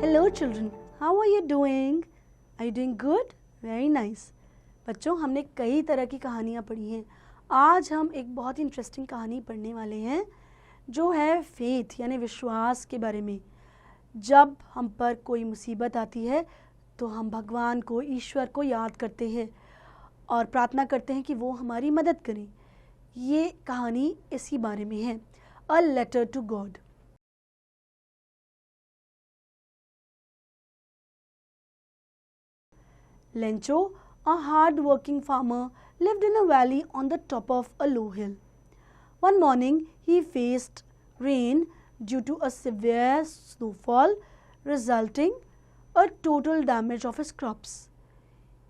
Hello children, how are you doing? Are you doing good? Very nice. बच्चों, हमने कई तरह की कहानियाँ पढ़ी हैं. आज हम एक बहुत ही इंटरेस्टिंग कहानी पढ़ने वाले हैं जो है फेथ यानी विश्वास के बारे में. जब हम पर कोई मुसीबत आती है तो हम भगवान को, ईश्वर को याद करते हैं और प्रार्थना करते हैं कि वो हमारी मदद करें. ये कहानी इसी बारे में है. A letter to God. Lencho, a hard-working farmer, lived in a valley on the top of a low hill. One morning, he faced rain due to a severe snowfall, resulting a total damage of his crops.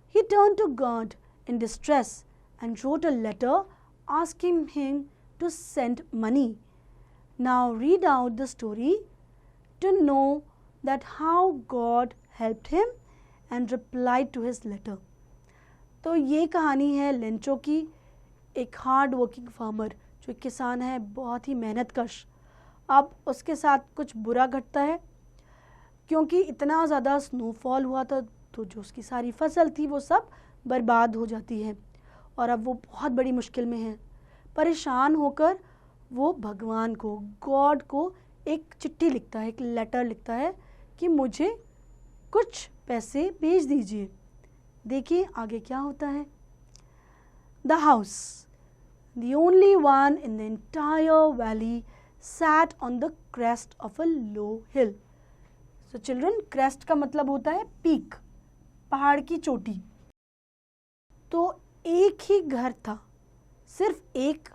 He turned to God in distress and wrote a letter asking him to send money. Now read out the story to know that how God helped him and replied to his letter. तो ये कहानी है Lencho की. एक hard working farmer जो एक किसान है, बहुत ही मेहनतकश. अब उसके साथ कुछ बुरा घटता है क्योंकि इतना ज़्यादा स्नोफॉल हुआ था तो जो उसकी सारी फसल थी वो सब बर्बाद हो जाती है और अब वो बहुत बड़ी मुश्किल में है. परेशान होकर वो भगवान को, गॉड को एक चिट्ठी लिखता है, एक लेटर लिखता है कि मुझे कुछ पैसे भेज दीजिए. देखिए आगे क्या होता है. The house, the only one in the entire valley, sat on the crest of a low hill. So children, crest का मतलब होता है पीक, पहाड़ की चोटी. तो एक ही घर था, सिर्फ एक,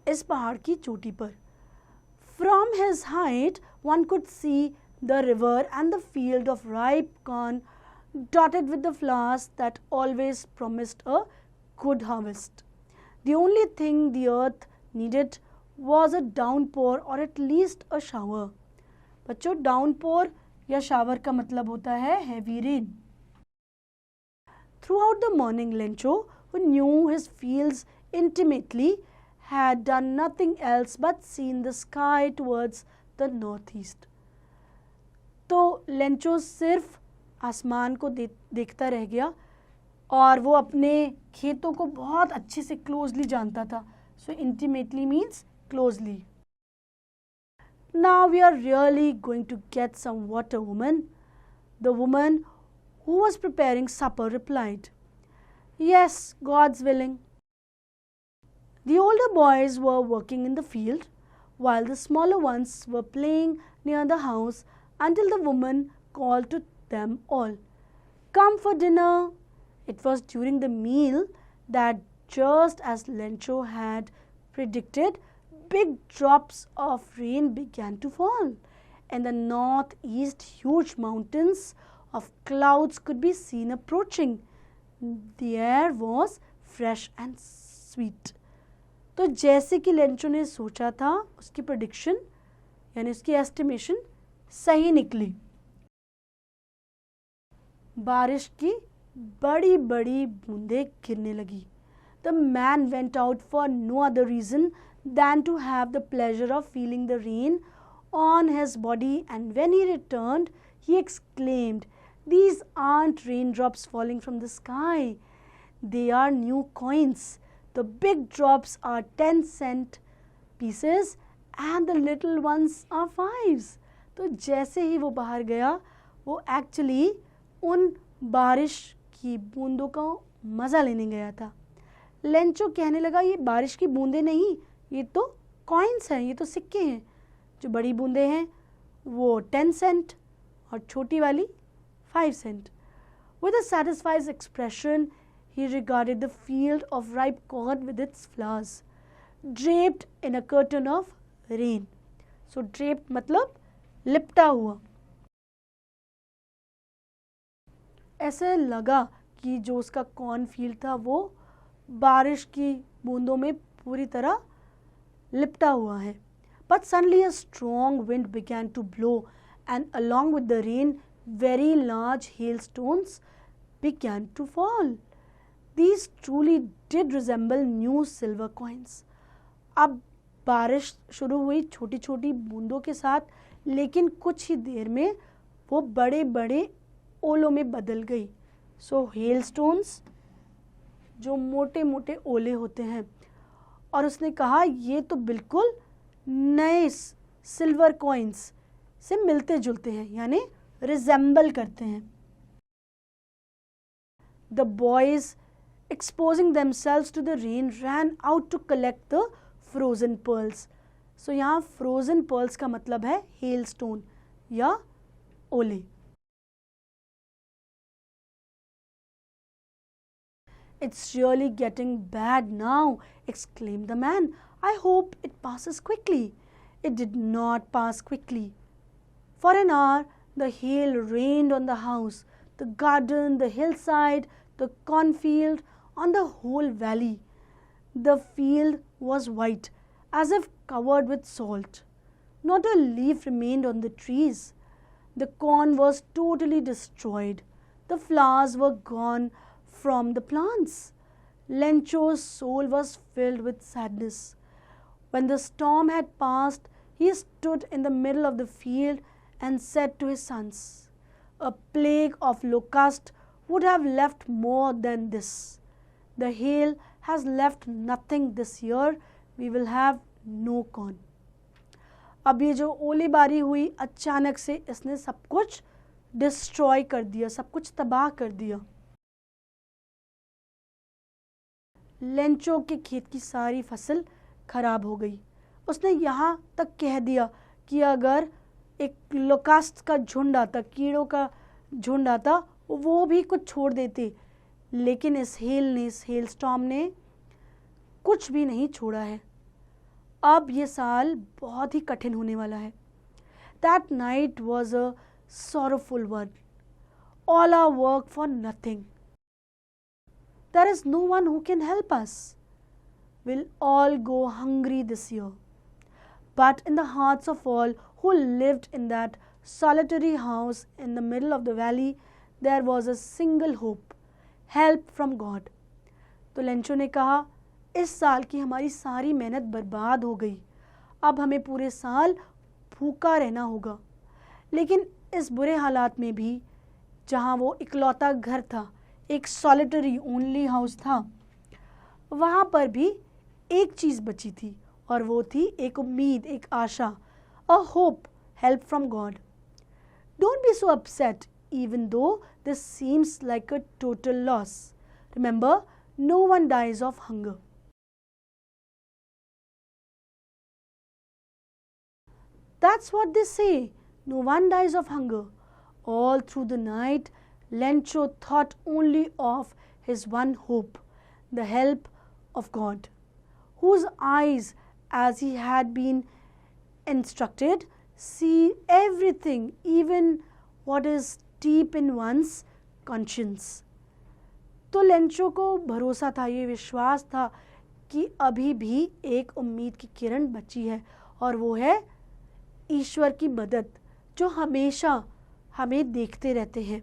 इस पहाड़ की चोटी पर. From his height one could see the river and the field of ripe corn dotted with the flowers that always promised a good harvest. The only thing the earth needed was a downpour or at least a shower. बच्चों, downpour या shower का मतलब होता है heavy rain. Throughout the morning, Lencho, who knew his fields intimately, had done nothing else but seen the sky towards the northeast. तो Lencho सिर्फ आसमान को देखता रह गया और वो अपने खेतों को बहुत अच्छे से क्लोजली जानता था. So intimately means closely. Now we are really going to get some water, woman. The woman who was preparing supper replied, yes, God's willing. The older boys were working in the field while the smaller ones were playing near the house until the woman called to them all, "Come for dinner." It was during the meal that, just as Lencho had predicted, big drops of rain began to fall. In the northeast, huge mountains of clouds could be seen approaching. The air was fresh and sweet. तो जैसे कि Lencho ने सोचा था, उसकी prediction यानी उसकी estimation सही निकली. बारिश की बड़ी बड़ी बूंदें गिरने लगी. The man went out for no other reason than to have the pleasure of feeling the rain on his body, and when he returned, he exclaimed, "These aren't raindrops falling from the sky. They are new coins. The big drops are 10-cent pieces and the little ones are 5s." तो जैसे ही वो बाहर गया, वो actually उन बारिश की बूंदों का मज़ा लेने गया था. लेंचो कहने लगा, ये बारिश की बूंदें नहीं, ये तो कॉइन्स हैं, ये तो सिक्के हैं. जो बड़ी बूंदें हैं वो 10 सेंट और छोटी वाली 5 Saint. With a satisfied expression, he regarded the field of ripe corn with its flowers, draped in a curtain of rain. So draped मतलब लिपटा हुआ. ऐसे लगा कि जो उसका कॉर्न फील्ड था वो बारिश की बूंदों में पूरी तरह लिपटा हुआ है. But suddenly a strong wind began to blow, and along with the rain, very large hailstones began to fall. These truly did resemble new silver coins. अब बारिश शुरू हुई छोटी छोटी बूंदों के साथ, लेकिन कुछ ही देर में वो बड़े बड़े ओलों में बदल गई। सो हेलस्टोन्स जो मोटे मोटे ओले होते हैं। और उसने कहा ये तो बिल्कुल नए सिल्वर कॉइन्स से मिलते जुलते हैं, यानी रिजेंबल करते हैं। The boys exposing themselves to the rain ran out to collect the frozen pearls. So यहाँ frozen pearls का मतलब है hailstone या ओले। It's really getting bad now, exclaimed the man. I hope it passes quickly. It did not pass quickly. For an hour, the hail rained on the house, the garden, the hillside, the cornfield, on the whole valley. The field was white, as if covered with salt. Not a leaf remained on the trees. The corn was totally destroyed. The flowers were gone from the plants. Lencho's soul was filled with sadness. When the storm had passed, he stood in the middle of the field and said to his sons, "A plague of locusts would have left more than this. The hail has left nothing this year. We will have no corn." अब ये जो ओले बारी हुई अचानक से इसने सब कुछ डिस्ट्रॉय कर दिया, सब कुछ तबाह कर दिया। लेंचो के खेत की सारी फसल खराब हो गई। उसने यहाँ तक कह दिया कि अगर एक लोकास्ट का झुंड आता, कीड़ों का झुंड आता, वो भी कुछ छोड़ देते, लेकिन इस हेल स्टॉर्म ने कुछ भी नहीं छोड़ा है। अब ये साल बहुत ही कठिन होने वाला है। That night was a sorrowful one. All our work for nothing. There is no one who can help us. We'll all go hungry this year. But in the hearts of all who lived in that solitary house in the middle of the valley, there was a single hope, help from God. तो Lencho ने कहा, इस साल की हमारी सारी मेहनत बर्बाद हो गई। अब हमें पूरे साल भूखा रहना होगा। लेकिन इस बुरे हालात में भी, जहाँ वो इकलौता घर था, एक सॉलिटरी ओनली हाउस था, वहाँ पर भी एक चीज़ बची थी, और वो थी एक उम्मीद, एक आशा, a hope, help from God. Don't be so upset even though this seems like a total loss. Remember, no one dies of hunger. That's what they say. No one dies of hunger. All through the night, Lencho thought only of his one hope, the help of God, whose eyes, as he had been instructed, see everything, even what is deep in one's conscience. तो Lencho को भरोसा था, ये विश्वास था कि अभी भी एक उम्मीद की किरण बची है, और वो है ईश्वर की मदद, जो हमेशा हमें देखते रहते हैं।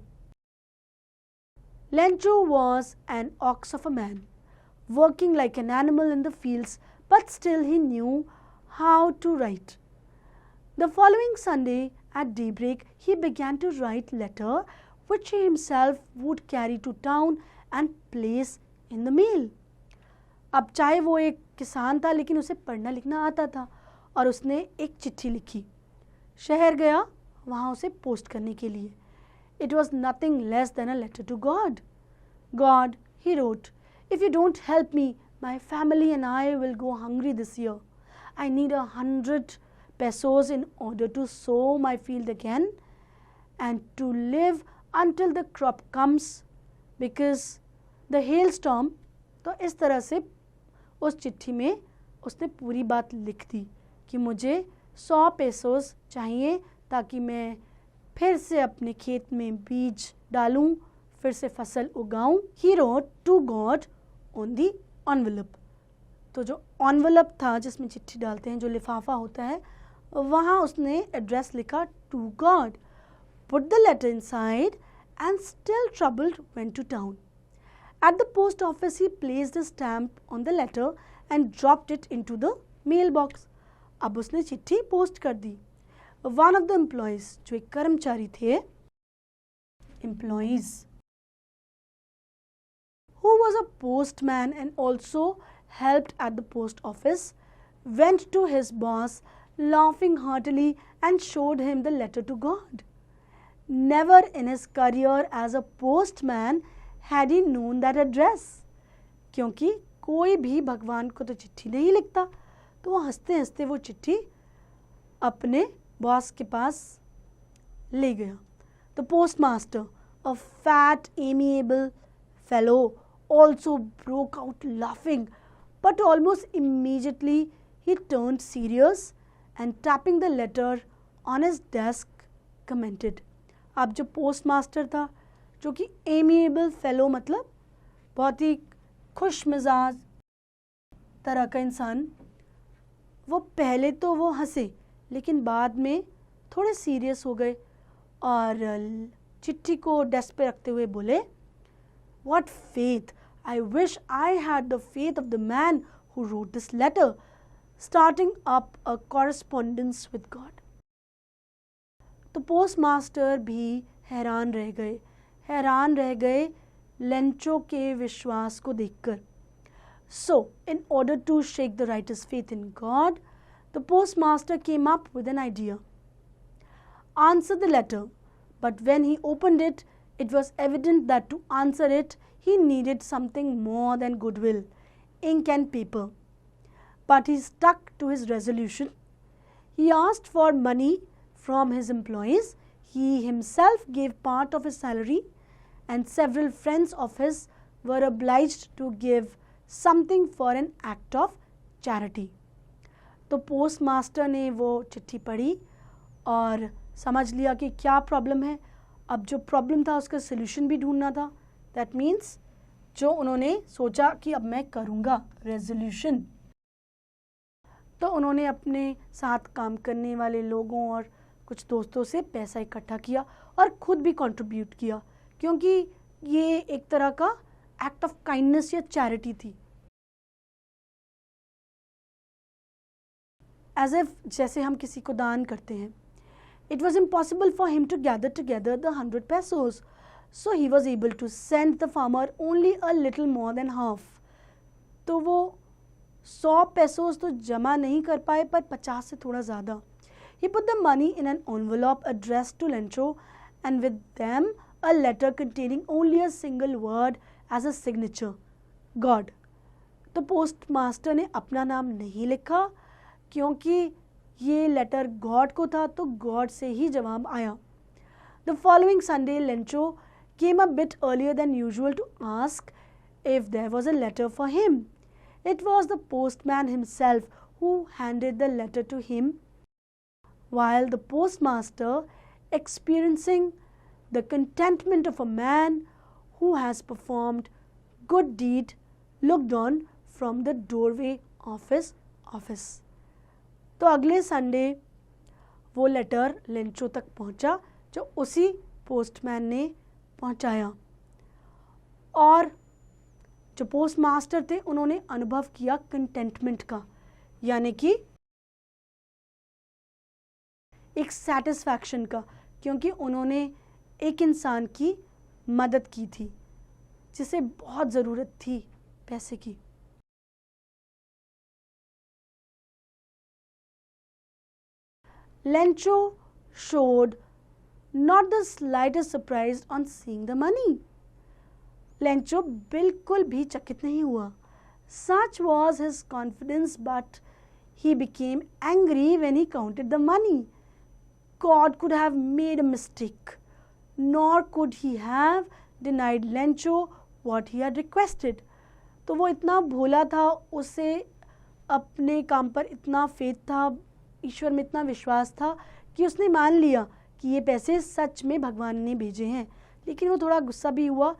Lencho was an ox of a man, working like an animal in the fields, but still he knew how to write. The following Sunday at daybreak, he began to write letter which he himself would carry to town and place in the mail. अब चाहे वो एक किसान था, लेकिन उसे पढ़ना लिखना आता था, और उसने एक चिट्ठी लिखी, शहर गया वहाँ उसे पोस्ट करने के लिए। It was nothing less than a letter to God. God, he wrote, if you don't help me, my family and I will go hungry this year. I need 100 pesos in order to sow my field again and to live until the crop comes because the hailstorm. तो इस तरह से उस चिट्ठी में उसने पूरी बात लिख दी कि मुझे 100 पेसोस चाहिए ताकि मैं फिर से अपने खेत में बीज डालूं, फिर से फसल उगाऊं। He wrote to God on the envelope. तो जो envelope था जिसमें चिट्ठी डालते हैं, जो लिफाफा होता है, वहाँ उसने एड्रेस लिखा to God. Put the letter inside and still troubled went to town. At the post office he placed a stamp on the letter and dropped it into the mailbox. अब उसने चिट्ठी पोस्ट कर दी। One of the employees, जो एक कर्मचारी थे, employees, who was a postman and also helped at the post office, went to his boss laughing heartily and showed him the letter to God. Never in his career as a postman had he known that address. क्योंकि कोई भी भगवान को तो चिट्ठी नहीं लिखता, तो वो हंसते हंसते वो चिट्ठी अपने बॉस के पास ले गया. The postmaster, a fat, amiable fellow, also broke out laughing, but almost immediately he turned serious and tapping the letter on his desk commented. अब जो पोस्टमास्टर था, जो कि एमिएबल फेलो मतलब बहुत ही खुश मिजाज तरह का इंसान, वो पहले तो वो हंसे लेकिन बाद में थोड़े सीरियस हो गए और चिट्ठी को डेस्क पे रखते हुए बोले, What faith! I wish I had the faith of the man who wrote this letter, starting up a correspondence with God. तो पोस्टमास्टर भी हैरान रह गए लेंचो के विश्वास को देखकर. So, in order to shake the writer's faith in God, the postmaster came up with an idea. Answer the letter, but when he opened it, it was evident that to answer it, he needed something more than goodwill, ink and paper. But he stuck to his resolution. He asked for money from his employees. He himself gave part of his salary, and several friends of his were obliged to give something for an act of charity. तो postmaster ने वो चिट्ठी पढ़ी और समझ लिया कि क्या प्रॉब्लम है. अब जो प्रॉब्लम था उसका सलूशन भी ढूंढना था. दैट मीन्स जो उन्होंने सोचा कि अब मैं करूँगा रेजोल्यूशन, तो उन्होंने अपने साथ काम करने वाले लोगों और कुछ दोस्तों से पैसा इकट्ठा किया और खुद भी कंट्रीब्यूट किया, क्योंकि ये एक तरह का एक्ट ऑफ काइंडनेस या चैरिटी थी. एज इफ जैसे हम किसी को दान करते हैं. It was impossible for him to gather together the 100 pesos, so he was able to send the farmer only a little more than half. तो वो 100 pesos तो जमा नहीं कर पाए, पर 50 से थोड़ा ज़्यादा. He put the money in an envelope addressed to Lencho, and with them a letter containing only a single word as a signature, God. तो पोस्टमास्टर ने अपना नाम नहीं लिखा, क्योंकि ये लेटर गॉड को था, तो गॉड से ही जवाब आया. The following Sunday, Lencho came a bit earlier than usual to ask if there was a letter for him. It was the postman himself who handed the letter to him, while the postmaster, experiencing the contentment of a man who has performed good deed, looked on from the doorway of his office. तो अगले Sunday वो letter Lencho तक पहुंचा जो उसी postman ने पहुंचाया, और जो पोस्टमास्टर थे उन्होंने अनुभव किया कंटेंटमेंट का, यानी कि एक सेटिस्फैक्शन का, क्योंकि उन्होंने एक इंसान की मदद की थी जिसे बहुत ज़रूरत थी पैसे की. Lencho showed not the slightest surprise on seeing the money. Lencho बिल्कुल भी चकित नहीं हुआ. Such was his confidence, but he became angry when he counted the money. God could have made a mistake, nor could he have denied Lencho what he had requested. तो वो इतना भोला था, उसे अपने काम पर इतना फेथ था, ईश्वर में इतना विश्वास था कि उसने मान लिया कि ये पैसे सच में भगवान ने भेजे हैं. लेकिन वो थोड़ा गुस्सा भी हुआ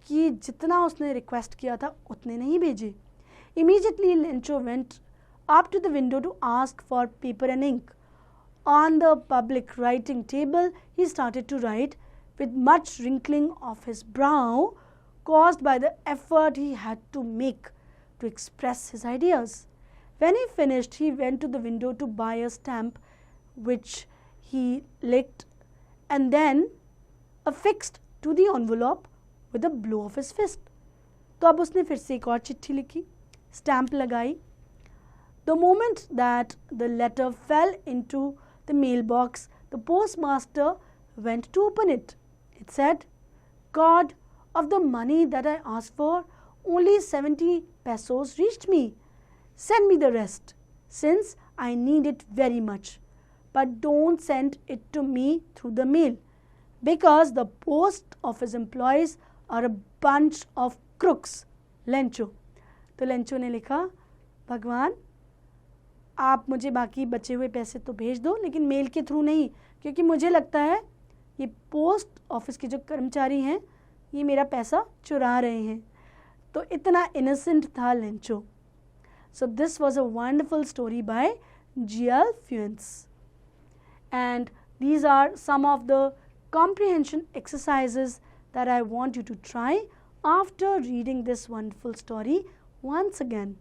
कि जितना उसने रिक्वेस्ट किया था उतने नहीं भेजे. Immediately Lencho went up to the window to ask for paper and ink. On the public writing table he started to write, with much wrinkling of his brow caused by the effort he had to make to express his ideas. When he finished, he went to the window to buy a stamp which he licked and then affixed to the envelope with a blow of his fist. तो अब उसने फिर से एक और चिट्ठी लिखी, stamp लगाई. The moment that the letter fell into the mailbox, the postmaster went to open it. It said, God, of the money that I asked for, only 70 pesos reached me. Send me the rest, since I need it very much. But don't send it to me through the mail, because the post office employees are a bunch of crooks. Lencho. तो Lencho ने लिखा, भगवान आप मुझे बाकी बचे हुए पैसे तो भेज दो, लेकिन मेल के थ्रू नहीं, क्योंकि मुझे लगता है ये पोस्ट ऑफिस के जो कर्मचारी हैं ये मेरा पैसा चुरा रहे हैं. तो इतना इनोसेंट था Lencho. So this was a wonderful story by G.L. Fuentes. And these are some of the comprehension exercises that I want you to try after reading this wonderful story once again.